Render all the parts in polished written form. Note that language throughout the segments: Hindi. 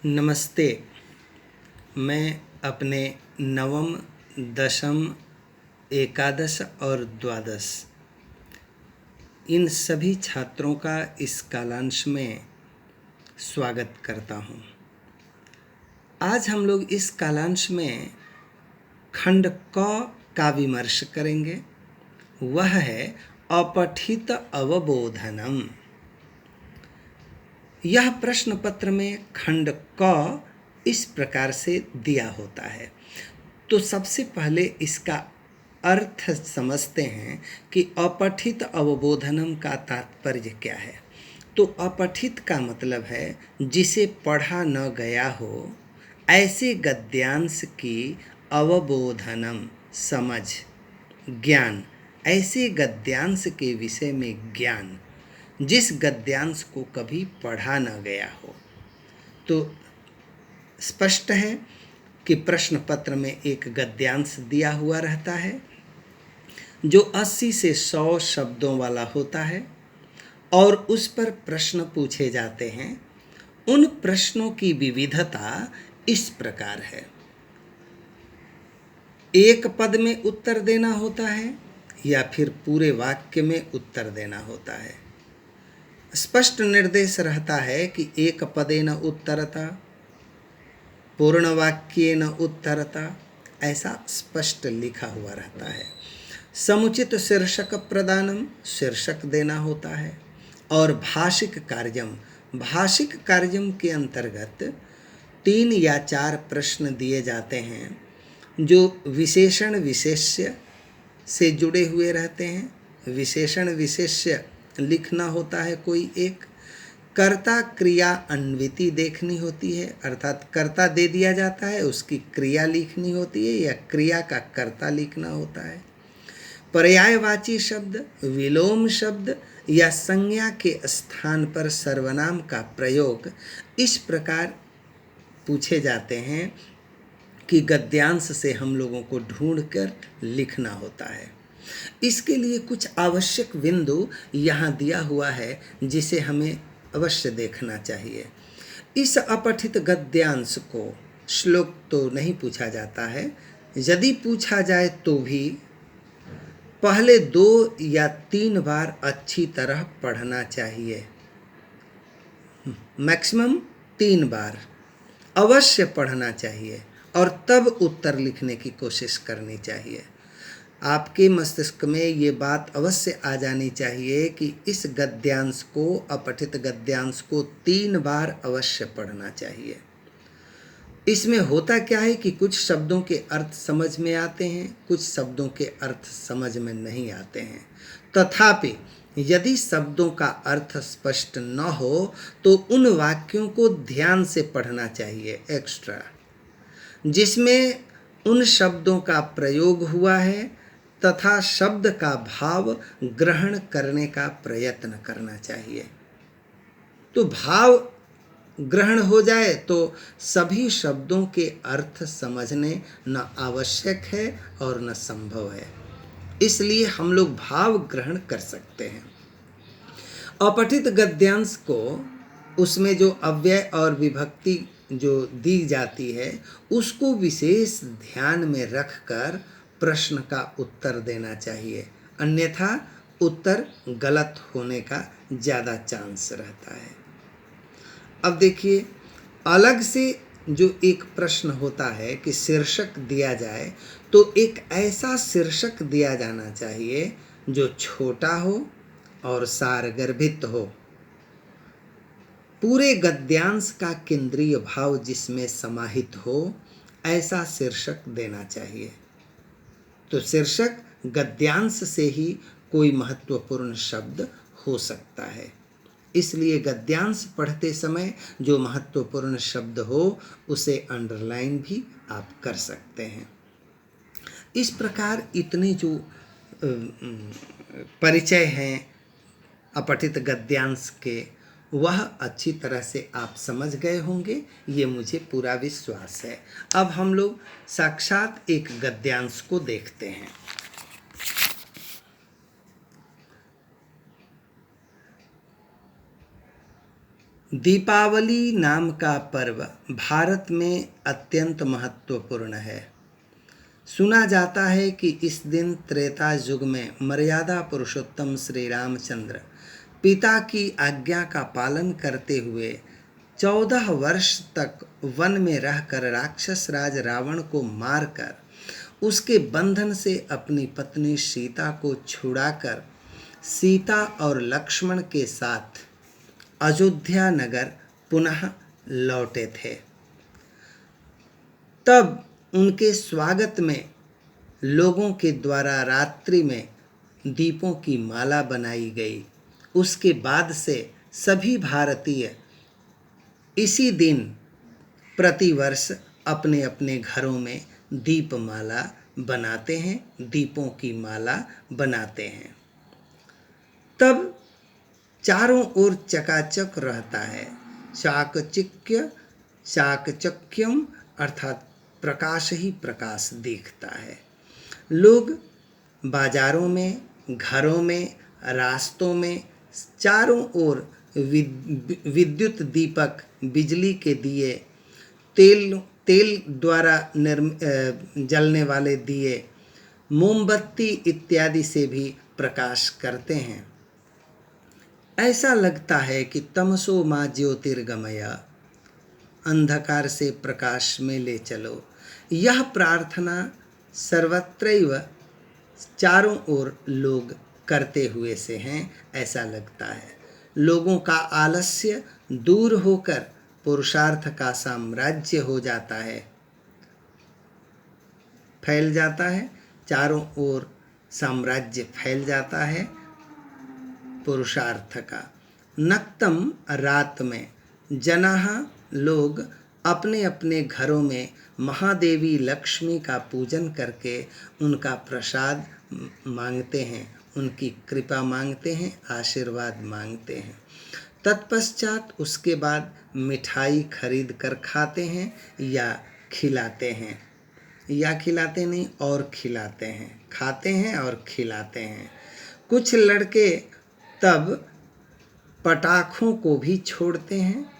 नमस्ते। मैं अपने नवम, दशम, एकादश और द्वादश इन सभी छात्रों का इस कालांश में स्वागत करता हूँ। आज हम लोग इस कालांश में खंड क का विमर्श करेंगे। वह है अपठित अवबोधनम। यह प्रश्न पत्र में खंड क इस प्रकार से दिया होता है। तो सबसे पहले इसका अर्थ समझते हैं कि अपठित अवबोधनम का तात्पर्य क्या है। तो अपठित का मतलब है जिसे पढ़ा न गया हो, ऐसे गद्यांश की अवबोधनम समझ, ज्ञान, ऐसे गद्यांश के विषय में ज्ञान जिस गद्यांश को कभी पढ़ा न गया हो। तो स्पष्ट है कि प्रश्न पत्र में एक गद्यांश दिया हुआ रहता है जो 80 से 100 शब्दों वाला होता है और उस पर प्रश्न पूछे जाते हैं। उन प्रश्नों की विविधता इस प्रकार है। एक पद में उत्तर देना होता है या फिर पूरे वाक्य में उत्तर देना होता है। स्पष्ट निर्देश रहता है कि एक पदेन उत्तरता, पूर्ण वाक्येन उत्तरता, ऐसा स्पष्ट लिखा हुआ रहता है। समुचित शीर्षक प्रदानम, शीर्षक देना होता है। और भाषिक कार्यम, भाषिक कार्यम के अंतर्गत 3 या 4 प्रश्न दिए जाते हैं जो विशेषण विशेष्य से जुड़े हुए रहते हैं। विशेषण विशेष्य लिखना होता है कोई एक। कर्ता क्रिया अन्विति देखनी होती है, अर्थात कर्ता दे दिया जाता है, उसकी क्रिया लिखनी होती है या क्रिया का कर्ता लिखना होता है। पर्यायवाची शब्द, विलोम शब्द या संज्ञा के स्थान पर सर्वनाम का प्रयोग इस प्रकार पूछे जाते हैं कि गद्यांश से हम लोगों को ढूंढकर लिखना होता है। इसके लिए कुछ आवश्यक बिंदु यहाँ दिया हुआ है जिसे हमें अवश्य देखना चाहिए। इस अपठित गद्यांश को श्लोक तो नहीं पूछा जाता है, यदि पूछा जाए तो भी पहले 2 या 3 बार अच्छी तरह पढ़ना चाहिए। मैक्सिमम 3 बार अवश्य पढ़ना चाहिए और तब उत्तर लिखने की कोशिश करनी चाहिए। आपके मस्तिष्क में ये बात अवश्य आ जानी चाहिए कि इस गद्यांश को, अपठित गद्यांश को 3 बार अवश्य पढ़ना चाहिए। इसमें होता क्या है कि कुछ शब्दों के अर्थ समझ में आते हैं, कुछ शब्दों के अर्थ समझ में नहीं आते हैं। तथापि यदि शब्दों का अर्थ स्पष्ट न हो तो उन वाक्यों को ध्यान से पढ़ना चाहिए एक्स्ट्रा, जिसमें उन शब्दों का प्रयोग हुआ है तथा शब्द का भाव ग्रहण करने का प्रयत्न करना चाहिए। तो भाव ग्रहण हो जाए तो सभी शब्दों के अर्थ समझने न आवश्यक है और न संभव है। इसलिए हम लोग भाव ग्रहण कर सकते हैं। अपठित गद्यांश को उसमें जो अव्यय और विभक्ति जो दी जाती है उसको विशेष ध्यान में रखकर प्रश्न का उत्तर देना चाहिए, अन्यथा उत्तर गलत होने का ज़्यादा चांस रहता है। अब देखिए, अलग से जो एक प्रश्न होता है कि शीर्षक दिया जाए, तो एक ऐसा शीर्षक दिया जाना चाहिए जो छोटा हो और सारगर्भित हो, पूरे गद्यांश का केंद्रीय भाव जिसमें समाहित हो, ऐसा शीर्षक देना चाहिए। तो शीर्षक गद्यांश से ही कोई महत्वपूर्ण शब्द हो सकता है। इसलिए गद्यांश पढ़ते समय जो महत्वपूर्ण शब्द हो उसे अंडरलाइन भी आप कर सकते हैं। इस प्रकार इतने जो परिचय हैं अपठित गद्यांश के, वह अच्छी तरह से आप समझ गए होंगे, ये मुझे पूरा विश्वास है। अब हम लोग साक्षात एक गद्यांश को देखते हैं। दीपावली नाम का पर्व भारत में अत्यंत महत्वपूर्ण है। सुना जाता है कि इस दिन त्रेता युग में मर्यादा पुरुषोत्तम श्री रामचंद्र पिता की आज्ञा का पालन करते हुए 14 वर्ष तक वन में रहकर राक्षस राज रावण को मारकर उसके बंधन से अपनी पत्नी सीता को छुड़ाकर सीता और लक्ष्मण के साथ अयोध्या नगर पुनः लौटे थे। तब उनके स्वागत में लोगों के द्वारा रात्रि में दीपों की माला बनाई गई। उसके बाद से सभी भारतीय इसी दिन प्रतिवर्ष अपने अपने घरों में दीपमाला बनाते हैं, दीपों की माला बनाते हैं। तब चारों ओर चकाचक रहता है। चाकचक्यम अर्थात प्रकाश ही प्रकाश दिखता है। लोग बाजारों में, घरों में, रास्तों में चारों ओर विद्युत दीपक, बिजली के दिए, तेल द्वारा जलने वाले दिए, मोमबत्ती इत्यादि से भी प्रकाश करते हैं। ऐसा लगता है कि तमसो मां ज्योतिर्गमय, अंधकार से प्रकाश में ले चलो। यह प्रार्थना सर्वत्रैव चारों ओर लोग करते हुए से हैं, ऐसा लगता है। लोगों का आलस्य दूर होकर पुरुषार्थ का साम्राज्य हो जाता है, फैल जाता है। चारों ओर साम्राज्य फैल जाता है पुरुषार्थ का। नक्तम रात में जनाः लोग अपने अपने घरों में महादेवी लक्ष्मी का पूजन करके उनका प्रसाद मांगते हैं, उनकी कृपा मांगते हैं, आशीर्वाद मांगते हैं। तत्पश्चात उसके बाद मिठाई खरीद कर खाते हैं या खिलाते हैं, या खिलाते नहीं और खिलाते हैं, खाते हैं और खिलाते हैं। कुछ लड़के तब पटाखों को भी छोड़ते हैं।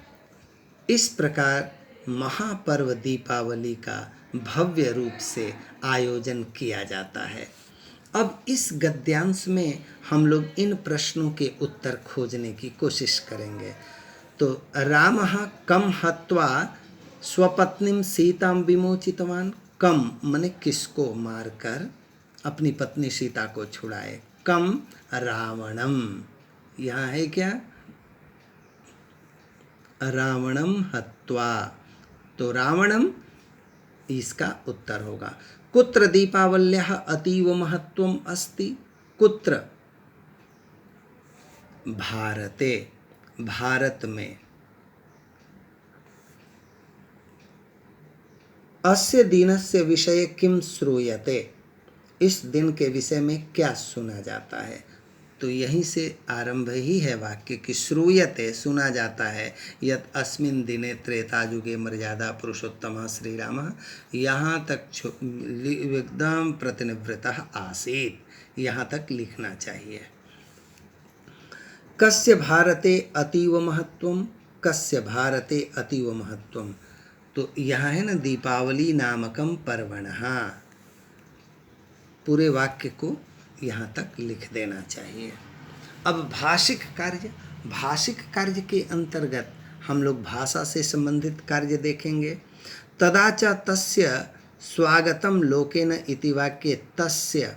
इस प्रकार महापर्व दीपावली का भव्य रूप से आयोजन किया जाता है। अब इस गद्यांश में हम लोग इन प्रश्नों के उत्तर खोजने की कोशिश करेंगे। तो रामः कम हत्वा स्वपत्नीं सीतां विमोचितवान। कम माने किसको मारकर अपनी पत्नी सीता को छुड़ाए। कम रावणम, यहाँ है क्या, रावणम हत्वा, तो रावणम इसका उत्तर होगा। कुत्र दीपावल्याः अतीव महत्वम अस्ति। कुत्र, भारते, भारत में। अस्य दिनस्य विषये किम श्रूयते, इस दिन के विषय में क्या सुना जाता है। तो यहीं से आरंभ ही है वाक्य कि श्रूयते, सुना जाता है। यत् अस्मिन् दिने त्रेतायुगे मर्यादा पुरुषोत्तमः श्री रामः, यहाँ तक एकदम प्रतिनिवृत्तः आसीत्, यहाँ तक लिखना चाहिए। कस्य भारते अतीव महत्वम, कस्य भारते अतीव महत्वम, तो यहाँ है ना दीपावली नामकम पर्वणः, पूरे वाक्य को यहाँ तक लिख देना चाहिए। अब भाषिक कार्य, भाषिक कार्य के अंतर्गत हम लोग भाषा से संबंधित कार्य देखेंगे। तदा च तस्य स्वागतम लोकेन इति वाक्य, तस्य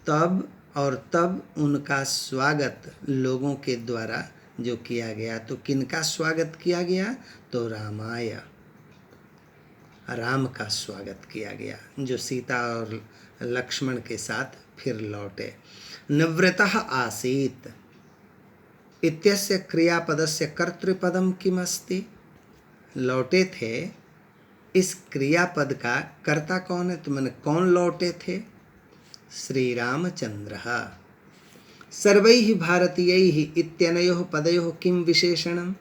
तब और तब उनका स्वागत लोगों के द्वारा जो किया गया। तो किनका स्वागत किया गया, तो रामाय, राम का स्वागत किया गया जो सीता और लक्ष्मण के साथ फिर लौटे। निवृत्तः आसीत् इत्यस्य क्रियापदस्य कर्तृपदम किम अस्ति। लौटे थे, इस क्रियापद का कर्ता कौन है, तो मैंने कौन लौटे थे, श्री रामचंद्रः। सर्वैः भारतीयैः इत्यनयोः पदयोः किम विशेषणम।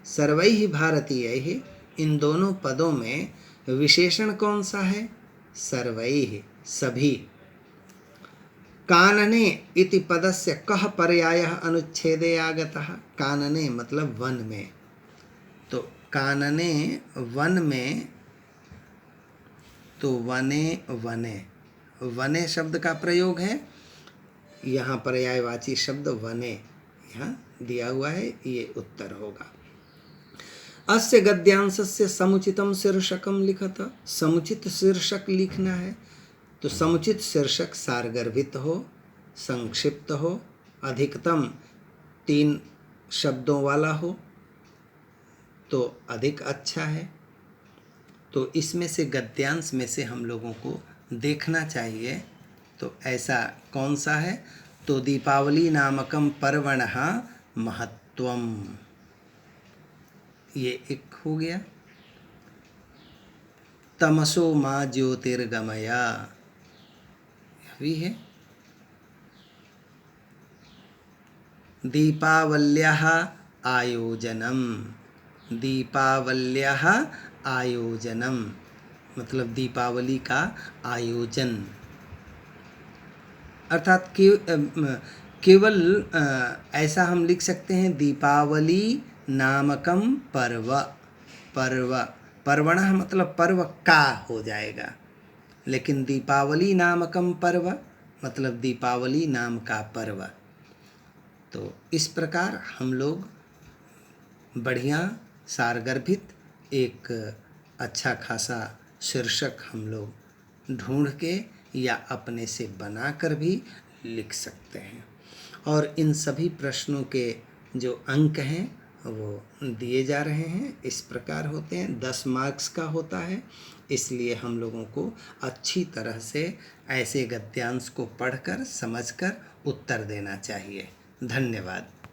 सर्वैः भारतीयैः, इन दोनों पदों में विशेषण कौन सा है, सर्वैः, सभी। कानने इति पदस्य कः पर्यायः अनुच्छेदे आगतः। कानने मतलब वन में, तो कानने वन में, तो वने वने, वने शब्द का प्रयोग है। यहाँ पर्यायवाची शब्द वने यहाँ दिया हुआ है, ये उत्तर होगा। अस्य गद्यांशस्य समुचितम शीर्षकम लिखत। समुचित शीर्षक लिखना है तो समुचित शीर्षक सारगर्भित हो, संक्षिप्त हो, अधिकतम 3 शब्दों वाला हो तो अधिक अच्छा है। तो इसमें से गद्यांश में से हम लोगों को देखना चाहिए तो ऐसा कौन सा है, तो दीपावली नामकम पर्वणः महत्वम, ये एक हो गया। तमसो मा ज्योतिर्गमया, यह भी है। दीपावल्याः आयोजनम, दीपावल्याः आयोजनम मतलब दीपावली का आयोजन, अर्थात केवल ऐसा हम लिख सकते हैं दीपावली नामकम पर्व, पर्व, पर्वणः मतलब पर्व का हो जाएगा, लेकिन दीपावली नामकम पर्व मतलब दीपावली नाम का पर्व। तो इस प्रकार हम लोग बढ़िया सारगर्भित एक अच्छा खासा शीर्षक हम लोग ढूंढ के या अपने से बनाकर भी लिख सकते हैं। और इन सभी प्रश्नों के जो अंक हैं वो दिए जा रहे हैं, इस प्रकार होते हैं। 10 मार्क्स का होता है, इसलिए हम लोगों को अच्छी तरह से ऐसे गद्यांश को पढ़कर समझकर उत्तर देना चाहिए। धन्यवाद।